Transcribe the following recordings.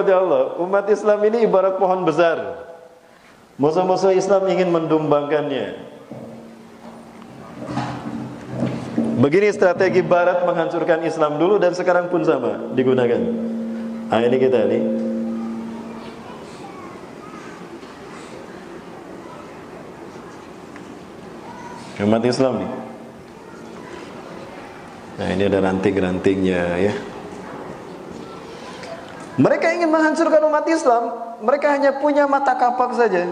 rahmati Allah, umat Islam ini ibarat pohon besar. Musuh-musuh Islam ingin mendumbangkannya. Begini strategi Barat menghancurkan Islam dulu dan sekarang pun sama digunakan. Nah, ini kita nih. Umat Islam nih. Nah, ini ada ranting-rantingnya ya. Mereka ingin menghancurkan umat Islam. Mereka hanya punya mata kapak saja.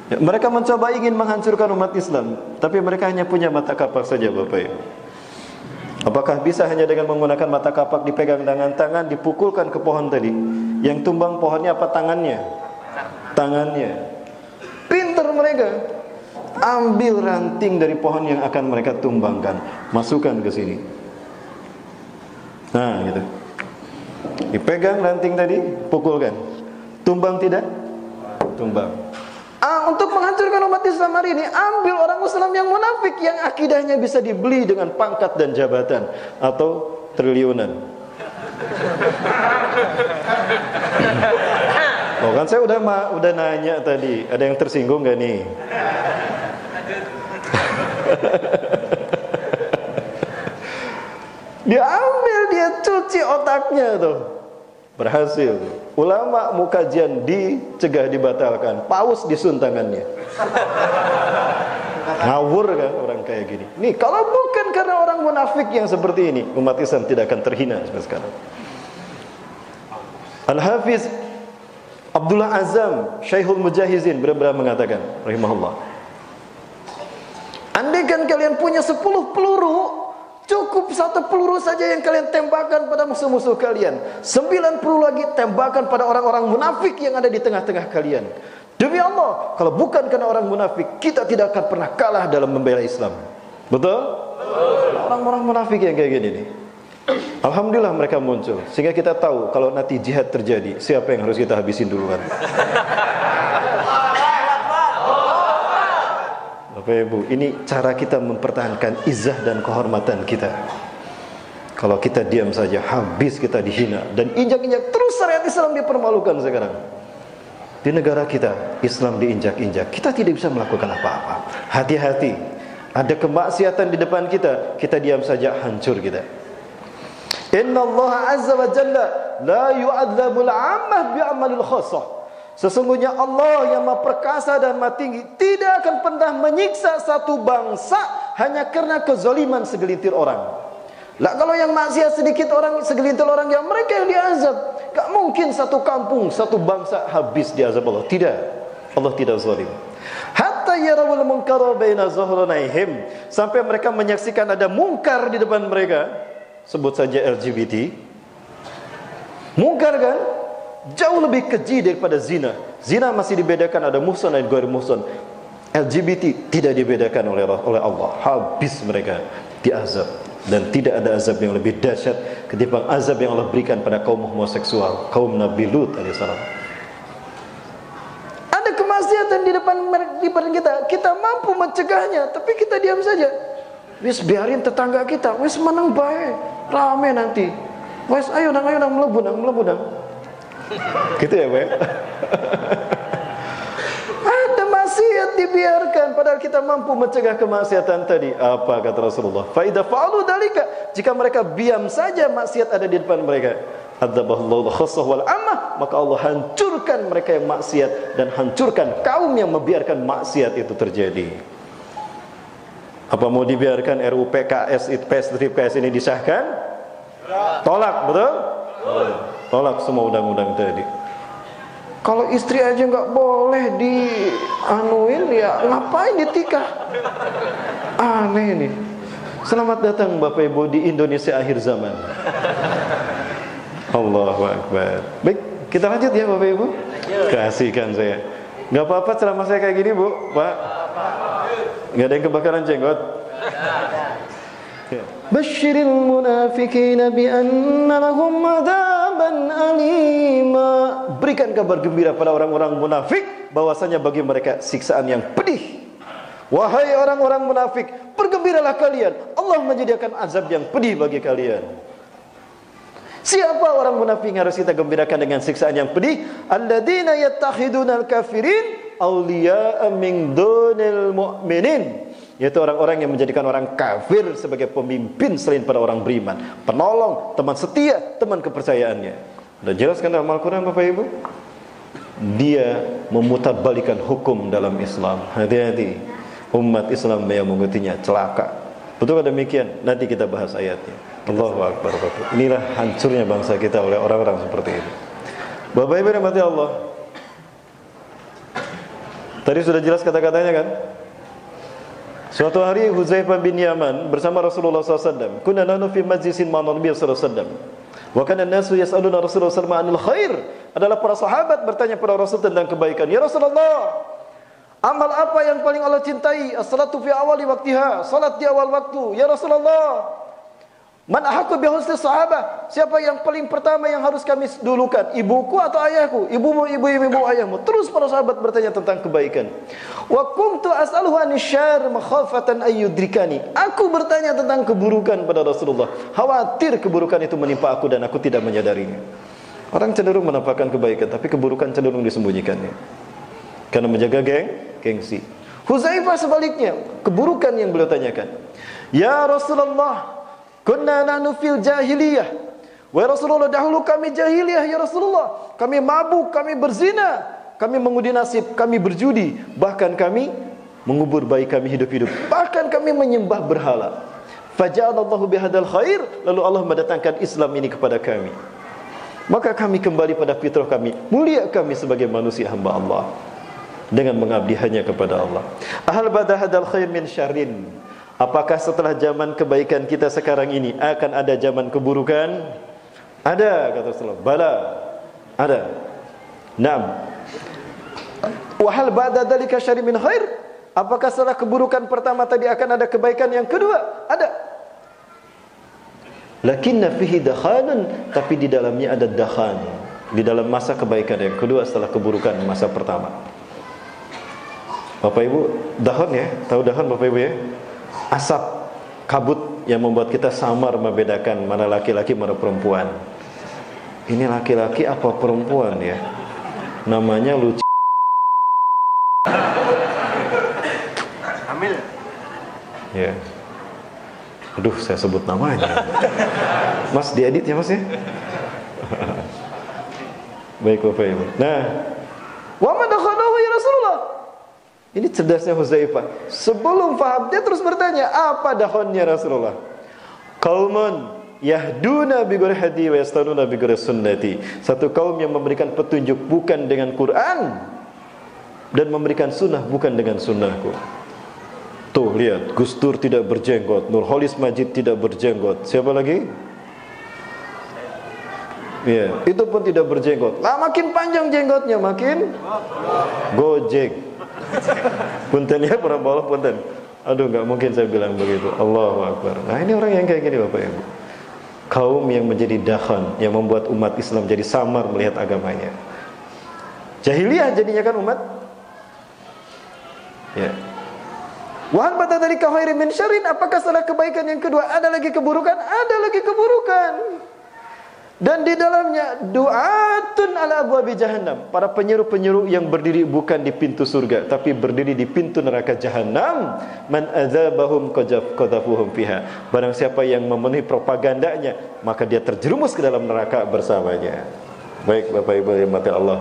Ya, mereka mencoba ingin menghancurkan umat Islam, tapi mereka hanya punya mata kapak saja, Bapak Ibu. Apakah bisa hanya dengan menggunakan mata kapak dipegang dengan tangan, dipukulkan ke pohon tadi? Yang tumbang pohonnya apa tangannya? Tangannya. Pintar mereka. Ambil ranting dari pohon yang akan mereka tumbangkan, masukkan ke sini. Nah, gitu. Dipegang ranting tadi, pukulkan. Tumbang tidak? Tumbang. Untuk menghancurkan umat Islam hari ini, ambil orang Islam yang munafik, yang akidahnya bisa dibeli dengan pangkat dan jabatan atau triliunan. Oh, kan saya udah nanya tadi, ada yang tersinggung gak nih? Dia ambil, dia cuci otaknya tuh. Berhasil. Ulama mau kajian dicegah, dibatalkan. Paus disun tangannya. Ngawur kan orang kayak gini. Nih, kalau bukan karena orang munafik yang seperti ini, umat Islam tidak akan terhina sampai sekarang. Al-Hafiz Abdullah Azam Syekhul Mujahizin benar-benar mengatakan rahimahullah, andaikan kalian punya 10 peluru, cukup 1 peluru saja yang kalian tembakkan pada musuh-musuh kalian, 9 peluru lagi tembakkan pada orang-orang munafik yang ada di tengah-tengah kalian. Demi Allah, kalau bukan karena orang munafik, kita tidak akan pernah kalah dalam membela Islam. Betul? Orang-orang munafik yang kayak gini nih, alhamdulillah mereka muncul, sehingga kita tahu kalau nanti jihad terjadi, siapa yang harus kita habisin duluan. Bapak Ibu, ini cara kita mempertahankan izzah dan kehormatan kita. Kalau kita diam saja, habis kita dihina dan injak-injak terus syariat Islam dipermalukan sekarang. Di negara kita, Islam diinjak-injak. Kita tidak bisa melakukan apa-apa. Hati-hati. Ada kemaksiatan di depan kita, kita diam saja, hancur kita. Inna Allah Azza wa Jalla la yu'adzabul 'ammah bi'amalil khassah. Sesungguhnya Allah yang Maha Perkasa dan Maha Tinggi tidak akan pernah menyiksa satu bangsa hanya karena kezaliman segelintir orang. Lah kalau yang maksiat sedikit orang, segelintir orang, yang mereka yang diazab. Gak mungkin satu kampung, satu bangsa habis diazab Allah. Tidak. Allah tidak zalim. Hatta yarawul munkara baina zuhranaihim, sampai mereka menyaksikan ada mungkar di depan mereka. Sebut saja LGBT. Mungkar kan? Jauh lebih keji daripada zina. Zina masih dibedakan, ada muhsan dan ghair muhsan. LGBT tidak dibedakan oleh Allah. Habis mereka diazab. Dan tidak ada azab yang lebih dahsyat ketimbang azab yang Allah berikan pada kaum homoseksual, kaum Nabi Lut alaihissalam. Ada kemaksiatan di depan kita, kita mampu mencegahnya, tapi kita diam saja. Wis biarin tetangga kita, wis menang baik, rame nanti. Wis ayo nang mlebu nang. Gitu ya, Pak. Ada maksiat dibiarkan padahal kita mampu mencegah kemaksiatan tadi. Apa kata Rasulullah? Fa idza fa'alu dalika, jika mereka diam saja maksiat ada di depan mereka, adzabahullahu khassah wal ammah, maka Allah hancurkan mereka yang maksiat dan hancurkan kaum yang membiarkan maksiat itu terjadi. Apa mau dibiarkan RUU PKS PS ini disahkan? Tolak, betul? Tolak semua undang-undang tadi. Kalau istri aja nggak boleh dianuin, ya ngapain ditikah? Aneh nih. Selamat datang Bapak Ibu di Indonesia akhir zaman. Allahu Akbar. Baik, kita lanjut ya Bapak Ibu. Kasihkan saya. Nggak apa-apa ceramah saya kayak gini Bu, Pak. Nggak ada yang kebakaran jenggot. Basyiril munafiqina bi anna lahum adzaban alima. Berikan kabar gembira pada orang-orang munafik bahwasanya bagi mereka siksaan yang pedih. Wahai orang-orang munafik, bergembiralah kalian, Allah menyediakan azab yang pedih bagi kalian. Siapa orang munafik yang harus kita gembirakan dengan siksaan yang pedih? Alladzina yattakhidunal kafirin awliya'a min dunil mu'minin. Yaitu orang-orang yang menjadikan orang kafir sebagai pemimpin selain pada orang beriman, penolong, teman setia, teman kepercayaannya. Sudah jelaskan dalam Al-Quran Bapak Ibu? Dia memutarbalikan hukum dalam Islam. Hati-hati, umat Islam yang mengikutinya celaka. Betul demikian? Nanti kita bahas ayatnya. Allahu Akbar. Inilah hancurnya bangsa kita oleh orang-orang seperti ini. Bapak Ibu rahmati Allah. Tadi sudah jelas kata-katanya kan? Suatu hari Huzaifah bin Yaman bersama Rasulullah SAW. Kunna nahnu fi majlisin ma'a Nabi sallallahu alaihi wasallam. Wa kana an-nasu yas'aluna Rasulullah sallallahu alaihi wasallam 'anil khair. Adalah para sahabat bertanya kepada Rasul tentang kebaikan. Ya Rasulullah, amal apa yang paling Allah cintai? As-salatu fi awali waktiha. Salat di awal waktu. Ya Rasulullah, man ahaqqu bi husni sahabah? Siapa yang paling pertama yang harus kami dulukan? Ibuku atau ayahku? Ibumu, ibu ayahmu. Terus para sahabat bertanya tentang kebaikan. Wa kuntu as'aluhu anisyar makhafatan ayyudrikani. Aku bertanya tentang keburukan pada Rasulullah, khawatir keburukan itu menimpa aku dan aku tidak menyadarinya. Orang cenderung menampakkan kebaikan, tapi keburukan cenderung disembunyikannya karena menjaga gengsi. Huzaifah sebaliknya, keburukan yang beliau tanyakan. Ya Rasulullah, kunna nahnu fil jahiliyah. Wahai Rasulullah, dahulu kami jahiliyah ya Rasulullah. Kami mabuk, kami berzina, kami mengundi nasib, kami berjudi, bahkan kami mengubur bayi kami hidup-hidup, bahkan kami menyembah berhala. Faja'alallahu bihadzal khair, lalu Allah mendatangkan Islam ini kepada kami. Maka kami kembali pada fitrah kami, mulia kami sebagai manusia hamba Allah dengan mengabdi hanya kepada Allah. Ahal bada hadzal khair min syarrin. Apakah setelah zaman kebaikan kita sekarang ini akan ada zaman keburukan? Ada, kata Rasulullah. Bala, ada. Naam. Wa hal ba'da dzalika syarrun min khair? Apakah setelah keburukan pertama tadi akan ada kebaikan yang kedua? Ada. Lakinna fihi dakhanun, tapi di dalamnya ada dakhan. Di dalam masa kebaikan yang kedua setelah keburukan masa pertama. Bapak Ibu, dakhan ya, tahu dakhan Bapak Ibu ya? Asap kabut yang membuat kita samar membedakan mana laki-laki mana perempuan. Ini laki-laki apa perempuan ya? Namanya lucu. Hamil. Ya. Aduh, saya sebut namanya. Mas diedit ya Mas ya? Baik Bapak Ibu. Nah, wa man dakhalahu ya Rasulullah. Ini cerdasnya Huzaifah. Sebelum faham dia terus bertanya, apa dakhonnya Rasulullah? Qaumun yahduna bi ghairi hadi wa yastanuna bi ghairi sunnati. Satu kaum yang memberikan petunjuk bukan dengan Quran dan memberikan sunnah bukan dengan sunnahku. Tuh lihat, Gus Dur tidak berjenggot, Nurholis Majid tidak berjenggot. Siapa lagi? Ya, itu pun tidak berjenggot. Lah makin panjang jenggotnya makin gojek. Punten ya para bawah punten. Aduh, enggak mungkin saya bilang begitu. Allahu Akbar. Nah, ini orang yang kayak gini Bapak Ibu. Kaum yang menjadi dakhan, yang membuat umat Islam jadi samar melihat agamanya. Jahiliyah jadinya kan umat. Ya. Wahal bata dari khairin min syarrin, apakah setelah kebaikan yang kedua ada lagi keburukan? Ada lagi keburukan. Dan di dalamnya du'atun ala abwabi jahannam, para penyeru-penyeru yang berdiri bukan di pintu surga tapi berdiri di pintu neraka jahannam. Man adzabahum qadhafuhum fiha. Barang siapa yang memenuhi propagandanya, maka dia terjerumus ke dalam neraka bersamanya. Baik Bapak Ibu yang dirahmati Allah.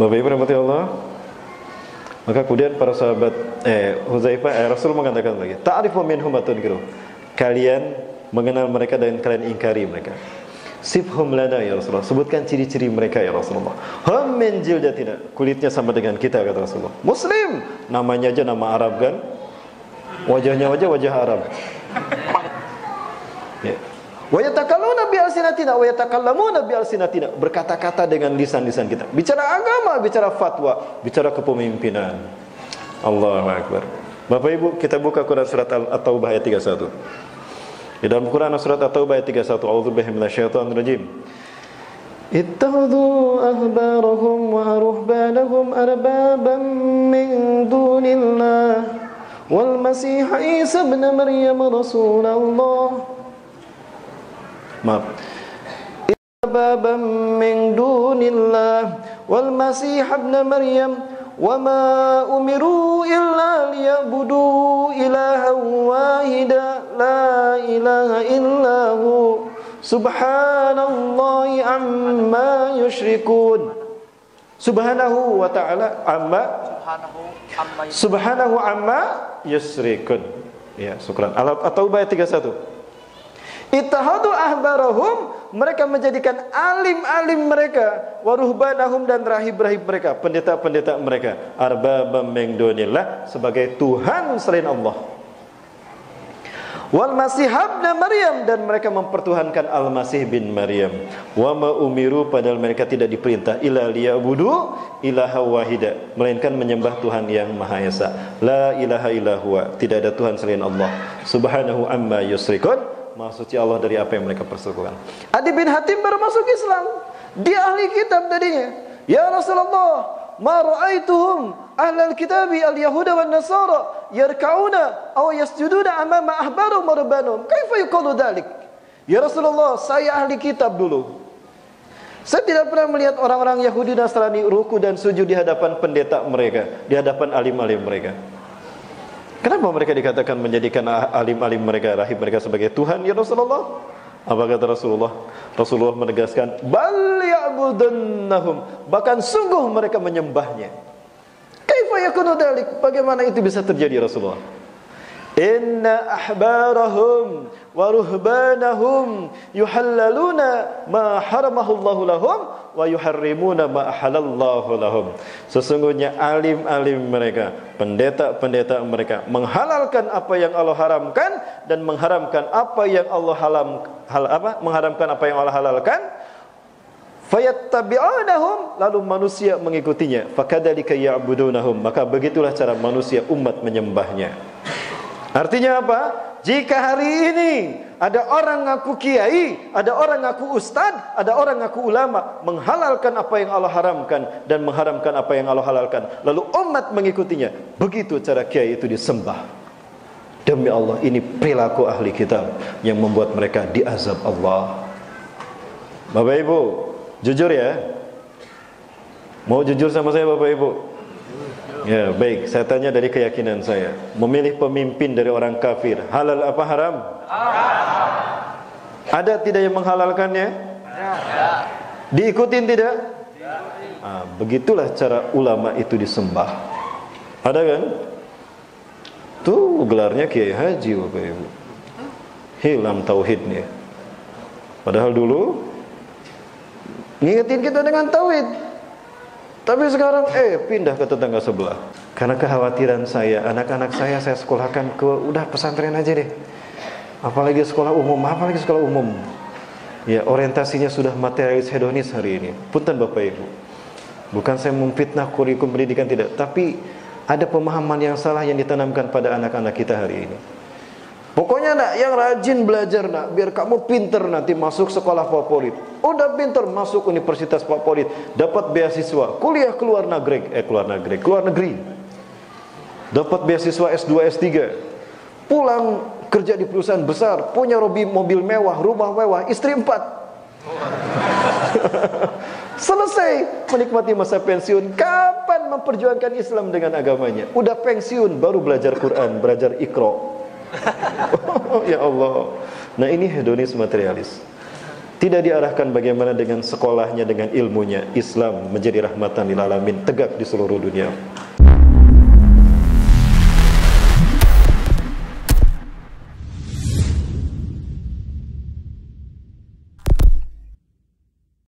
Bapak Ibu rahmati Allah. Maka kemudian para sahabat Huzaifah Rasul mengatakan lagi, ta'rifu minhum ma tunkiru. Kalian mengenal mereka dan kalian ingkari mereka. Sifhum lana ya Rasulullah. Sebutkan ciri-ciri mereka ya Rasulullah. Hum min jildatina. Kulitnya sama dengan kita kata Rasulullah. Muslim, namanya aja nama Arab kan? Wajahnya wajah Arab. Ya. Wa yatakallamuna bi alsinatina wa yatakallamuna bi alsinatina, berkata-kata dengan lisan-lisan kita. Bicara agama, bicara fatwa, bicara kepemimpinan. Allahu Akbar. Bapak Ibu, kita buka Quran surat At-Taubah ayat 31. Di dalam Quran surat At-Taubah ayat 31, a'udzubillahi minasyaitonir rajim. Ittakhadhu ahbarahum wa ruhbanahum arbaban min dunillah wal Masih Isa ibn Maryam Rasulullah. Maaf. Baban min dunillah wal Masih ibn Maryam wa ma umiru illa liya'budu ilahan wahida la ilaha illahu subhanallahi amma yusyrikun. Subhanahu wa ta'ala subhanahu amma yusyrikun. Ya, syukran. At-Taubah 31. Ittahadu ahbarahum, mereka menjadikan alim-alim mereka, waruhbanahum, dan rahib-rahib mereka, pendeta-pendeta mereka, arbabam min dunillah, sebagai Tuhan selain Allah. Wal Masih ibn Maryam, dan mereka mempertuhankan Al-Masih bin Maryam. Wa ma umiru, padahal mereka tidak diperintah, illa liya'budu ilaha wahida, melainkan menyembah Tuhan yang Maha Esa. La ilaha illa huwa, tidak ada Tuhan selain Allah. Subhanahu amma yusyrikun, Maha suci Allah dari apa yang mereka persekutukan. Adi bin Hatim baru masuk Islam, dia ahli kitab tadinya. Ya Rasulullah, ma ra'aituhum ahlal kitabi al-yahuda wan nasara yarka'una aw yasjuduna amama ahbarum wa rubbanum. Kaifa yuqalu dzalik? Ya Rasulullah, saya ahli kitab dulu. Saya tidak pernah melihat orang-orang Yahudi Nasrani ruku dan sujud di hadapan pendeta mereka, di hadapan alim-alim mereka. Kenapa mereka dikatakan menjadikan alim-alim mereka, rahib mereka sebagai Tuhan, ya Rasulullah? Apa kata Rasulullah? Rasulullah menegaskan, bal ya'budunahum, bahkan sungguh mereka menyembahnya. Kaifa yakunu dzalik? Bagaimana itu bisa terjadi, Rasulullah? Inna ahbarahum wa ruhbanahum yuhallaluna ma haramahullahu lahum wa yuharrimuna ma ahalallahu lahum. Sesungguhnya alim-alim mereka, pendeta-pendeta mereka, menghalalkan apa yang Allah haramkan dan mengharamkan apa yang Allah mengharamkan apa yang Allah halalkan. Fayattabi'unahum, lalu manusia mengikutinya. Fakadzalika ya'budunahum, maka begitulah cara manusia umat menyembahnya. Artinya apa? Jika hari ini ada orang ngaku kiai, ada orang ngaku ustad, ada orang ngaku ulama, menghalalkan apa yang Allah haramkan dan mengharamkan apa yang Allah halalkan, lalu umat mengikutinya, begitu cara kiai itu disembah. Demi Allah, ini perilaku ahli kitab yang membuat mereka diazab Allah. Bapak Ibu, jujur ya. Mau jujur sama saya Bapak Ibu? Ya, baik, saya tanya dari keyakinan saya. Memilih pemimpin dari orang kafir, halal apa haram? Haram. Ada tidak yang menghalalkannya? Ya. Diikutin tidak? Ya. Begitulah cara ulama itu disembah. Ada kan? Tuh gelarnya Kiai Haji Bapak Ibu. Hilang tauhidnya. Padahal dulu ngingetin kita dengan tauhid. Tapi sekarang pindah ke tetangga sebelah. Karena kekhawatiran saya, anak-anak saya sekolahkan ke udah pesantren aja deh. Apalagi sekolah umum. Ya, orientasinya sudah materialis hedonis hari ini. Punten Bapak Ibu. Bukan saya memfitnah kurikulum pendidikan, tidak, tapi ada pemahaman yang salah yang ditanamkan pada anak-anak kita hari ini. Pokoknya nak yang rajin belajar nak, biar kamu pinter nanti masuk sekolah favorit. Udah pinter masuk universitas favorit, dapat beasiswa, kuliah keluar negeri. Dapat beasiswa S2, S3. Pulang kerja di perusahaan besar, punya mobil mewah, rumah mewah, istri 4. Selesai menikmati masa pensiun. Kapan memperjuangkan Islam dengan agamanya? Udah pensiun baru belajar Quran, belajar Iqra. Ya Allah. Nah, ini hedonis materialis. Tidak diarahkan bagaimana dengan sekolahnya, dengan ilmunya. Islam menjadi rahmatan lil alamin, tegak di seluruh dunia.